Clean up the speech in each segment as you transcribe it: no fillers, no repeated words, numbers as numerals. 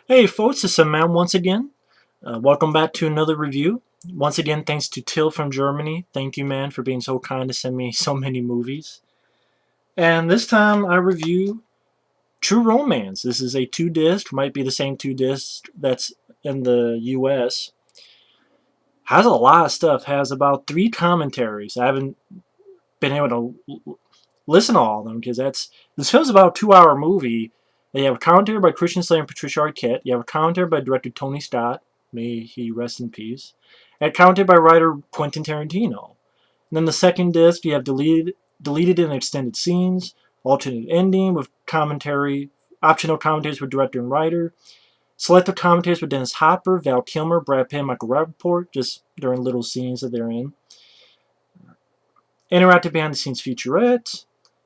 Hey folks, it's man once again. Welcome back to another review. Once again, thanks to Till from Germany. Thank you, man, for being so kind to send me so many movies. And this time I review True Romance. This is a two-disc, might be the same two-disc that's in the US. Has a lot of stuff, has about three commentaries. I haven't been able to listen to all of them because this film's about a 2-hour movie. You have a commentary by Christian Slater and Patricia Arquette. You have a commentary by director Tony Scott. May he rest in peace. And commentary by writer Quentin Tarantino. And then the second disc, you have deleted and extended scenes, alternate ending with commentary, optional commentaries with director and writer, selected commentaries with Dennis Hopper, Val Kilmer, Brad Pitt, and Michael Rappaport, just during little scenes that they're in. Interactive behind the scenes featurette,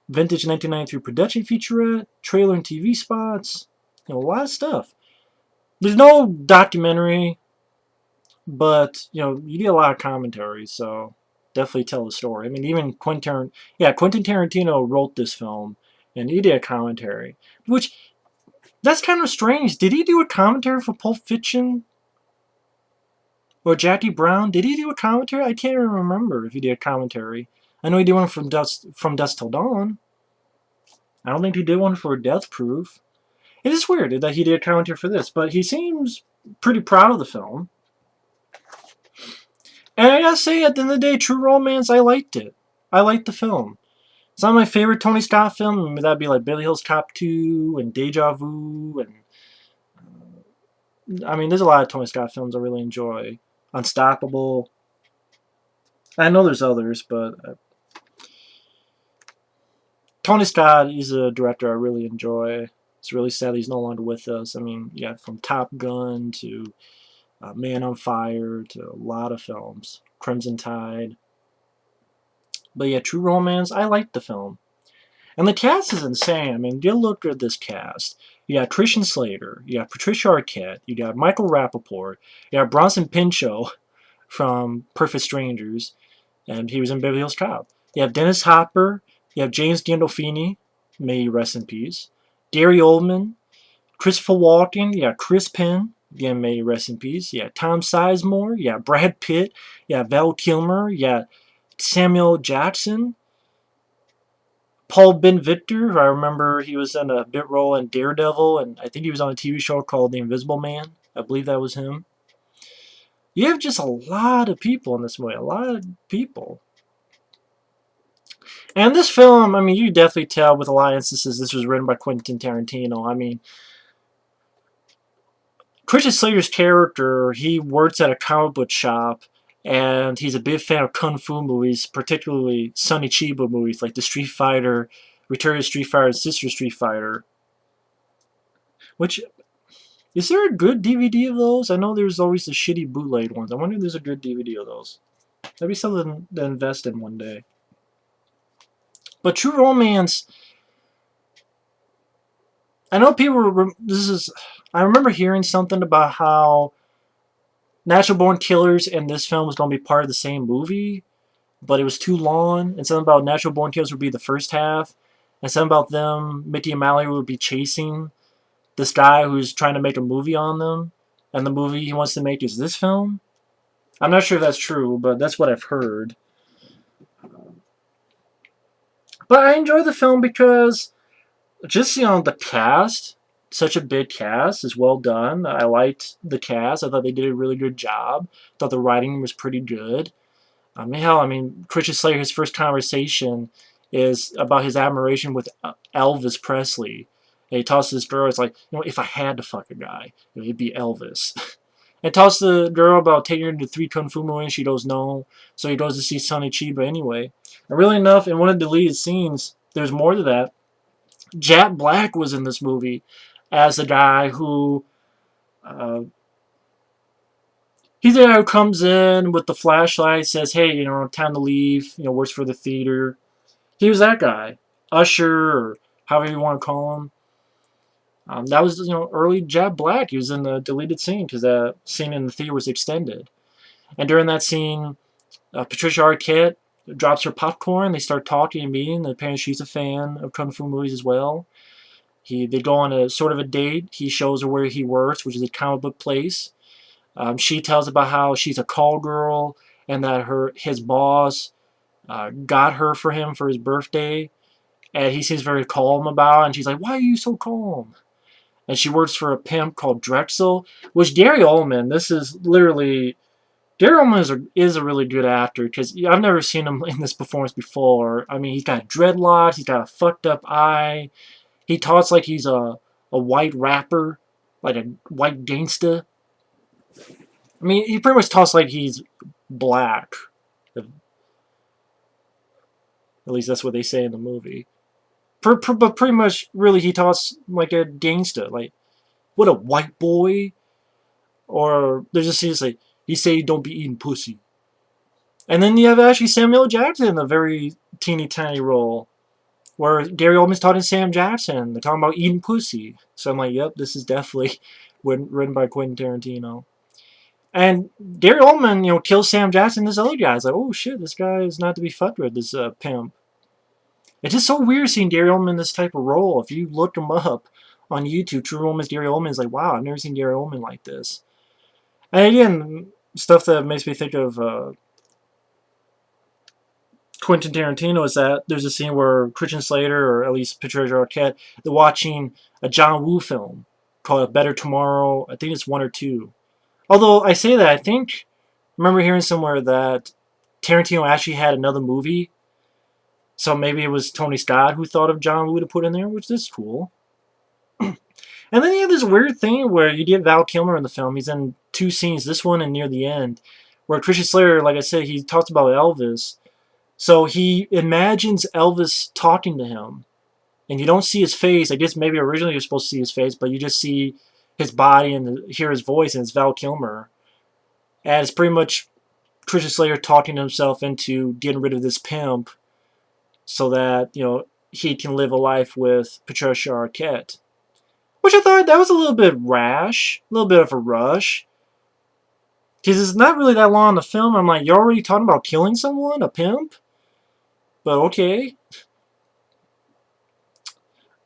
vintage 1993 production featurette, trailer and TV spots, a lot of stuff. There's no documentary, but you get a lot of commentary, so definitely tell the story. I mean, even Quentin Tarantino wrote this film, and he did a commentary, which that's kind of strange. Did he do a commentary for Pulp Fiction or Jackie Brown? Did he do a commentary? I can't even remember if he did a commentary. I know he did one from Dusk Till Dawn. I don't think he did one for Death Proof. It is weird that he did a commentary for this, but he seems pretty proud of the film. And I gotta say, at the end of the day, True Romance, I liked it. I liked the film. It's not my favorite Tony Scott film. I mean, that'd be like Beverly Hills Cop 2 and Deja Vu. And I mean, there's a lot of Tony Scott films I really enjoy. Unstoppable. I know there's others, but Tony Scott, he's a director I really enjoy. It's really sad he's no longer with us. I mean, yeah, from Top Gun to Man on Fire to a lot of films. Crimson Tide. But yeah, True Romance, I liked the film. And the cast is insane. I mean, you look at this cast. You got Christian Slater. You got Patricia Arquette. You got Michael Rappaport. You got Bronson Pinchot from Perfect Strangers. And he was in Beverly Hills Cop. You have Dennis Hopper. You have James Gandolfini. May he rest in peace. Gary Oldman. Christopher Walken. You got Chris Penn. Again, may he rest in peace. You got Tom Sizemore. You got Brad Pitt. You got Val Kilmer. You got Samuel Jackson. Paul Ben Victor, who I remember he was in a bit role in Daredevil, and I think he was on a TV show called The Invisible Man. I believe that was him. You have just a lot of people in this movie, a lot of people. And this film, I mean, you definitely tell with a lot of instances this was written by Quentin Tarantino. I mean, Christian Slater's character, he works at a comic book shop, and he's a big fan of kung fu movies, particularly Sonny Chiba movies like the Street Fighter, Return of Street Fighter, and Sister Street Fighter. Which, is there a good DVD of those? I know there's always the shitty bootleg ones. I wonder if there's a good DVD of those. That'd be something to invest in one day. But True Romance, I know people. I remember hearing something about how Natural Born Killers and this film was going to be part of the same movie, but it was too long. And something about Natural Born Killers would be the first half, and something about them, Mickey and Mallory would be chasing this guy who's trying to make a movie on them, and the movie he wants to make is this film. I'm not sure if that's true, but that's what I've heard. But I enjoy the film because just the cast, such a big cast, is well done. I liked the cast. I thought they did a really good job. I thought the writing was pretty good. Christian Slater, his first conversation is about his admiration with Elvis Presley. And he talks to this girl. It's like, if I had to fuck a guy, it'd be Elvis. And talks to the girl about taking her to 3 Kung Fu movies. She goes, no. So he goes to see Sonny Chiba anyway. And really enough, in one of the deleted scenes, there's more to that. Jack Black was in this movie as the guy who... he's the guy who comes in with the flashlight, says, hey, time to leave, works for the theater. He was that guy. Usher, or however you want to call him. That was, early Jack Black. He was in the deleted scene because that scene in the theater was extended. And during that scene, Patricia Arquette drops her popcorn. They start talking and meeting. Apparently she's a fan of Kung Fu movies as well. They go on a sort of a date. He shows her where he works, which is a comic book place. She tells about how she's a call girl and that his boss got her for him for his birthday, and he seems very calm about it, and she's like, why are you so calm? And she works for a pimp called Drexel, which Gary Oldman, this is literally, Gary Oldman is a really good actor, because I've never seen him in this performance before. I mean, he's got dreadlocks, he's got a fucked up eye, he talks like he's a white rapper, like a white gangsta. I mean, he pretty much talks like he's black. At least that's what they say in the movie. But pretty much, really, he talks like a gangster. Like, what a white boy. Or there's just scenes like, he say don't be eating pussy. And then you have actually Samuel Jackson in a very teeny tiny role, where Gary Oldman's talking to Sam Jackson. They're talking about eating pussy. So I'm like, yep, this is definitely written by Quentin Tarantino. And Gary Oldman, kills Sam Jackson. This other guy's like, oh shit, this guy is not to be fucked with. This pimp. It's just so weird seeing Gary Oldman in this type of role. If you look him up on YouTube, True Romance Gary Oldman is like, wow, I've never seen Gary Oldman like this. And again, stuff that makes me think of Quentin Tarantino is that there's a scene where Christian Slater, or at least Patricia Arquette, they're watching a John Woo film called A Better Tomorrow. I think it's 1 or 2. Although I say that, I remember hearing somewhere that Tarantino actually had another movie. So maybe it was Tony Scott who thought of John Woo to put in there, which is cool. And then you have this weird thing where you get Val Kilmer in the film. He's in 2 scenes, this one and near the end, where Christian Slater, like I said, he talks about Elvis. So he imagines Elvis talking to him. And you don't see his face. I guess maybe originally you're supposed to see his face, but you just see his body and hear his voice, and it's Val Kilmer. And it's pretty much Christian Slater talking himself into getting rid of this pimp so that, he can live a life with Patricia Arquette. Which I thought that was a little bit rash, a little bit of a rush. Because it's not really that long in the film. I'm like, you're already talking about killing someone? A pimp? But okay.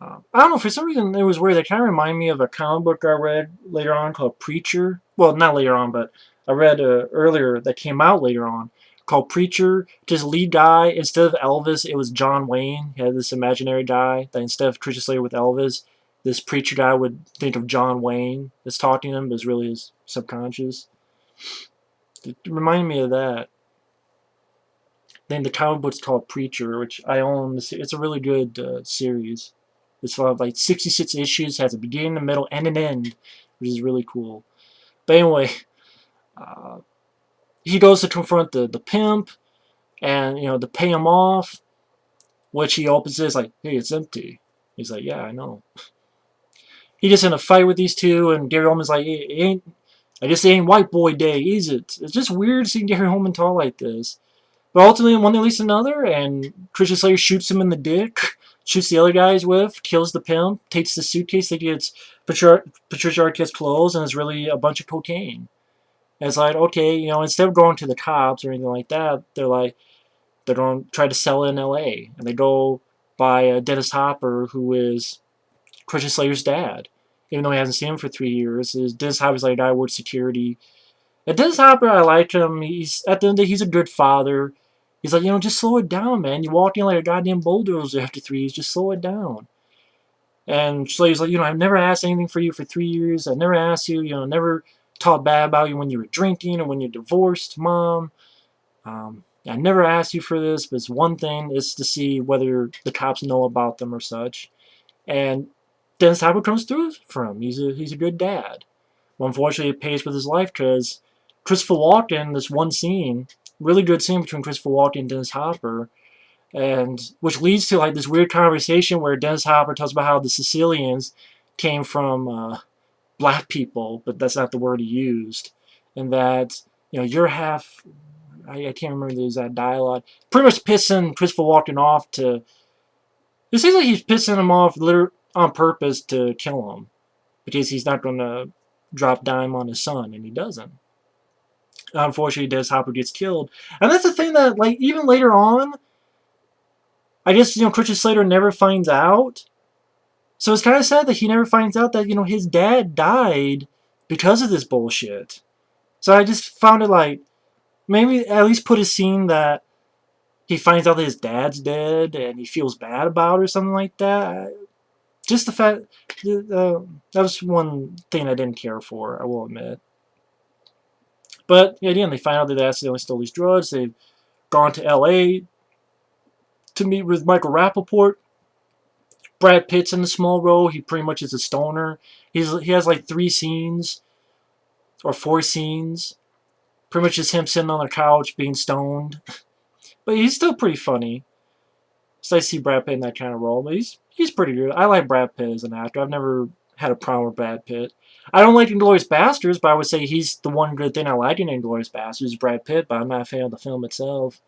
I don't know, for some reason it was weird. It kind of reminded me of a comic book I read later on called Preacher. Well, not later on, but I read earlier that came out later on called Preacher. Just lead guy, instead of Elvis, it was John Wayne. He had this imaginary guy that instead of Christian Slater with Elvis, this preacher guy would think of John Wayne that's talking to him, but it's really his subconscious. It reminded me of that. Then the comic book's called Preacher, which I own. It's a really good series. It's like 66 issues, has a beginning, a middle, and an end, which is really cool. But anyway, he goes to confront the pimp, and to pay him off, which he opens it, it's like, hey, it's empty. He's like, yeah, I know. He just in a fight with these two, and Gary Oldman's like, I guess it ain't white boy day, is it? It's just weird seeing Gary Oldman talk like this. But ultimately, one leads to another, and Christian Slater shoots him in the dick, shoots the other guys with, kills the pimp, takes the suitcase that gets Patricia Arquette's clothes, and it's really a bunch of cocaine. And it's like, okay, instead of going to the cops or anything like that, they're going to try to sell it in L.A. And they go by Dennis Hopper, who is Christian Slater's dad. Even though he hasn't seen him for 3 years. Dennis Hopper's like a guy who works security. And Dennis Hopper, I like him. At the end of the day, he's a good father. He's like, just slow it down, man. You walk in like a goddamn bulldozer after 3 years. Just slow it down. And Slater's like, I've never asked anything for you for 3 years. I never asked you, never talked bad about you when you were drinking or when you're divorced, Mom. I never asked you for this, but it's one thing is to see whether the cops know about them or such. And Dennis Hopper comes through for him. He's a good dad. Well, unfortunately, it pays with his life because Christopher Walken, this one scene, really good scene between Christopher Walken and Dennis Hopper, and which leads to like this weird conversation where Dennis Hopper talks about how the Sicilians came from black people, but that's not the word he used, and that you're half. I can't remember the exact dialogue. Pretty much pissing Christopher Walken off to. It seems like he's pissing him off on purpose to kill him, because he's not going to drop dime on his son, and he doesn't. Unfortunately, Dennis Hopper gets killed, and that's the thing that, like, even later on, I guess Christian Slater never finds out, So it's kind of sad that he never finds out that, his dad died because of this bullshit. So I just found it like, maybe at least put a scene that he finds out that his dad's dead and he feels bad about it or something like that. Just the fact, that was one thing I didn't care for, I will admit. But again, they find out that they accidentally stole these drugs. They've gone to L.A. to meet with Michael Rappaport. Brad Pitt's in the small role. He pretty much is a stoner. He has like 3 scenes or 4 scenes. Pretty much just him sitting on the couch being stoned. But he's still pretty funny. So I see Brad Pitt in that kind of role, but he's pretty good. I like Brad Pitt as an actor. I've never had a problem with Brad Pitt. I don't like Inglourious Basterds, but I would say he's the one good thing I like in Inglourious Basterds is Brad Pitt, but I'm not a fan of the film itself.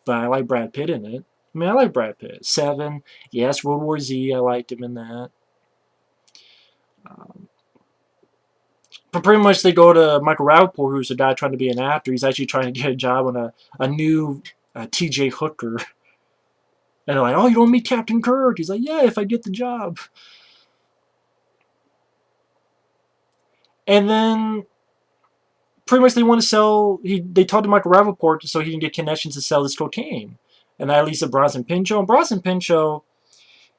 But I like Brad Pitt in it. I mean, I like Brad Pitt. Seven, yes, World War Z, I liked him in that. But pretty much they go to Michael Rappaport, who's a guy trying to be an actor. He's actually trying to get a job on a new TJ Hooker. And they're like, oh, you don't meet Captain Kirk? He's like, yeah, if I get the job. And then pretty much they want to sell, they talk to Michael Rappaport so he can get connections to sell this cocaine. And that leads to Bronson Pinchot. And Bronson Pinchot,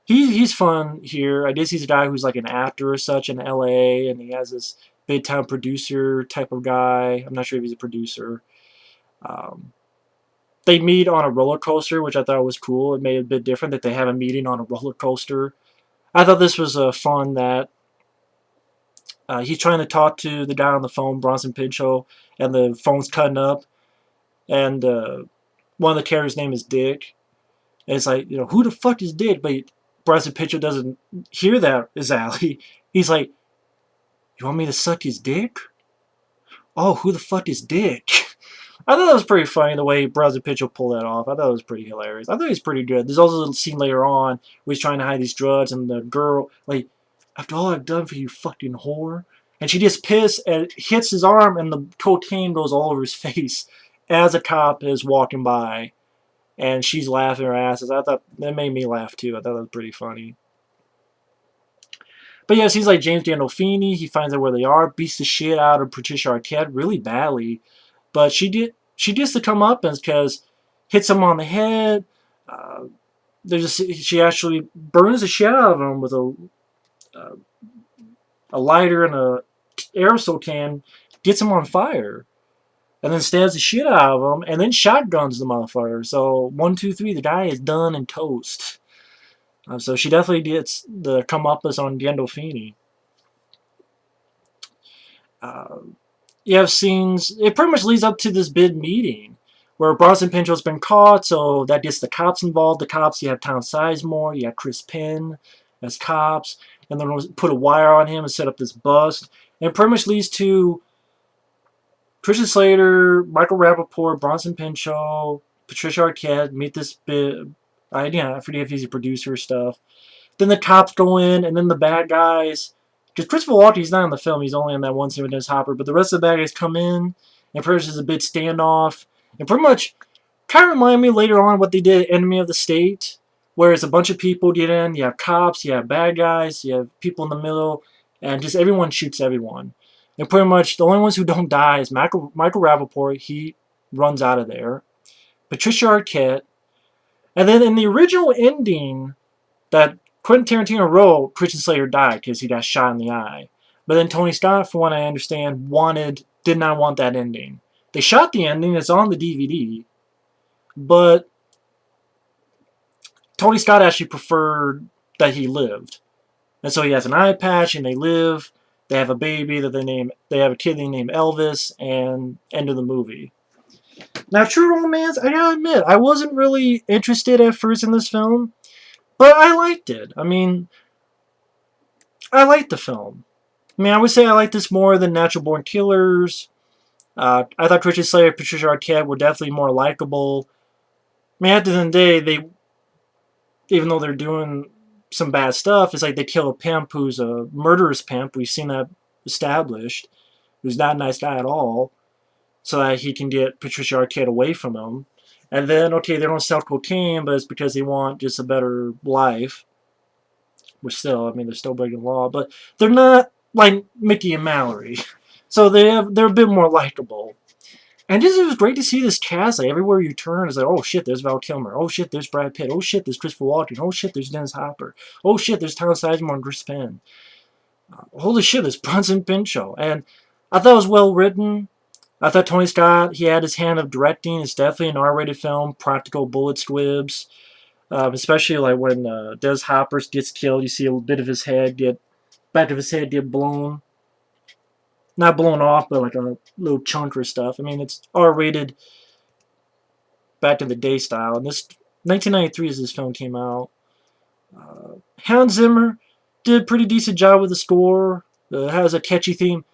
he's fun here. I guess he's a guy who's like an actor or such in LA, and he has this big time producer type of guy. I'm not sure if he's a producer. They meet on a roller coaster, which I thought was cool. It made it a bit different that they have a meeting on a roller coaster. I thought this was fun that he's trying to talk to the guy on the phone, Bronson Pinchot, and the phone's cutting up. And one of the characters' name is Dick. And it's like, who the fuck is Dick? But Bronson Pinchot doesn't hear that exactly. He's like, you want me to suck his dick? Oh, who the fuck is Dick? I thought that was pretty funny the way Bronson Pinchot pulled that off. I thought it was pretty hilarious. I thought he was pretty good. There's also a little scene later on where he's trying to hide these drugs, and the girl, like, after all I've done for you, fucking whore. And she just pissed and hits his arm, and the cocaine goes all over his face as a cop is walking by. And she's laughing her asses. I thought that made me laugh too. I thought that was pretty funny. But yeah, he's like James Gandolfini. He finds out where they are, beats the shit out of Patricia Arquette really badly. But she gets to come up because hits him on the head. She actually burns the shit out of him with a lighter and a aerosol can, gets him on fire, and then stabs the shit out of him, and then shotguns the motherfucker. So 1, 2, 3, the guy is done and toast. So she definitely gets the comeuppance on Gandolfini. You have scenes. It pretty much leads up to this big meeting where Bronson Pinchot's been caught, so that gets the cops involved. The cops, you have Tom Sizemore, you have Chris Penn as cops, and then put a wire on him and set up this bust. And it pretty much leads to Christian Slater, Michael Rappaport, Bronson Pinchot, Patricia Arquette meet this bit. I forget if he's a producer or stuff. Then the cops go in, and then the bad guys. Because Christopher Walken's not in the film, he's only in that one scene with Dennis Hopper. But the rest of the bad guys come in, and pretty much there's a big standoff. And pretty much kind of remind me later on what they did at Enemy of the State, where it's a bunch of people get in. You have cops, you have bad guys, you have people in the middle, and just everyone shoots everyone. And pretty much the only ones who don't die is Michael Rappaport. He runs out of there. Patricia Arquette. And then in the original ending that Quentin Tarantino wrote, Christian Slater died because he got shot in the eye. But then Tony Scott, from what I understand, did not want that ending. They shot the ending, it's on the DVD, but Tony Scott actually preferred that he lived. And so he has an eye patch, and they live. They have a baby that they have a kid they name Elvis, and end of the movie. Now, True Romance, I gotta admit, I wasn't really interested at first in this film, but I liked it. I mean, I liked the film. I mean, I would say I liked this more than Natural Born Killers. I thought Christian Slater and Patricia Arquette were definitely more likable. I mean, at the end of the day, even though they're doing some bad stuff, it's like they kill a pimp who's a murderous pimp. We've seen that established. Who's not a nice guy at all. So that he can get Patricia Arquette away from him. And then, okay, they don't sell cocaine, but it's because they want just a better life. which still, I mean, they're still breaking the law, but they're not like Mickey and Mallory. So they're a bit more likable. And just, it was great to see this cast. Like, everywhere you turn, it's like, oh shit, there's Val Kilmer. Oh shit, there's Brad Pitt. Oh shit, there's Christopher Walken. Oh shit, there's Dennis Hopper. Oh shit, there's Tom Sizemore and Chris Penn. Holy shit, there's Bronson Pinchot. And I thought it was well written. I thought Tony Scott, he had his hand of directing. It's definitely an R-rated film, practical bullet squibs. Especially like when Des Hopper gets killed, you see a bit of his head get, back of his head get blown. Not blown off, but like a little chunk or stuff. I mean, it's R-rated, back in the day style. And this 1993 as this film came out. Hans Zimmer did a pretty decent job with the score. It has a catchy theme.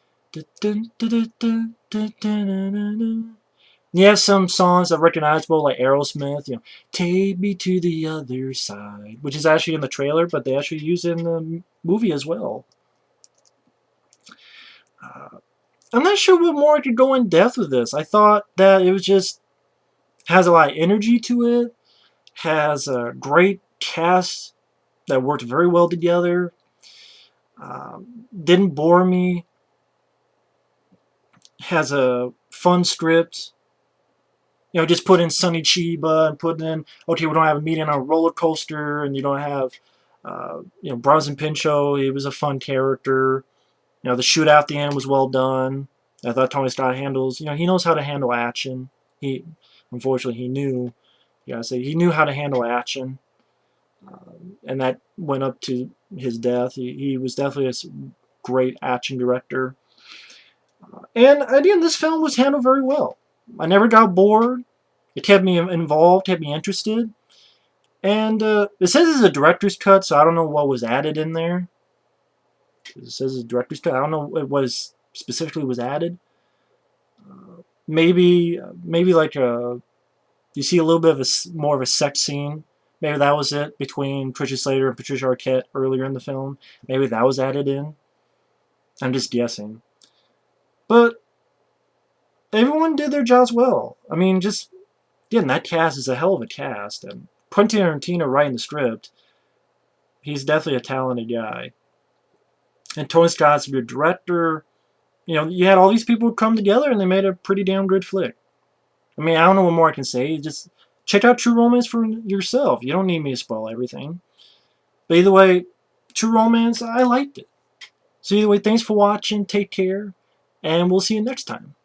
You have some songs that are recognizable, like Aerosmith, you know, "Take Me to the Other Side," which is actually in the trailer, but they actually use it in the movie as well. I'm not sure what more I could go in depth with this. I thought that it was just has a lot of energy to it, has a great cast that worked very well together, didn't bore me, has a fun script. You know, just put in Sonny Chiba and put in, okay, we don't have a meeting on a roller coaster, and you don't have, you know, Bronson Pinchot. He was a fun character. You know, the shootout at the end was well done. I thought Tony Scott handles, you know, he knows how to handle action. He, unfortunately, he knew, you gotta say, he knew how to handle action. And that went up to his death. He was definitely a great action director. And again, this film was handled very well. I never got bored. It kept me involved, kept me interested. And it says it's a director's cut, so I don't know what was added in there. It says it's a director's cut. I don't know what was specifically was added. Maybe like you see a little bit of more of a sex scene. Maybe that was it between Patricia Slater and Patricia Arquette earlier in the film. Maybe that was added in. I'm just guessing. But everyone did their jobs well. I mean, just, again, that cast is a hell of a cast. And Quentin Tarantino writing the script, he's definitely a talented guy. And Tony Scott's a good director. You know, you had all these people come together and they made a pretty damn good flick. I mean, I don't know what more I can say. Just check out True Romance for yourself. You don't need me to spoil everything. But either way, True Romance, I liked it. So either way, thanks for watching. Take care. And we'll see you next time.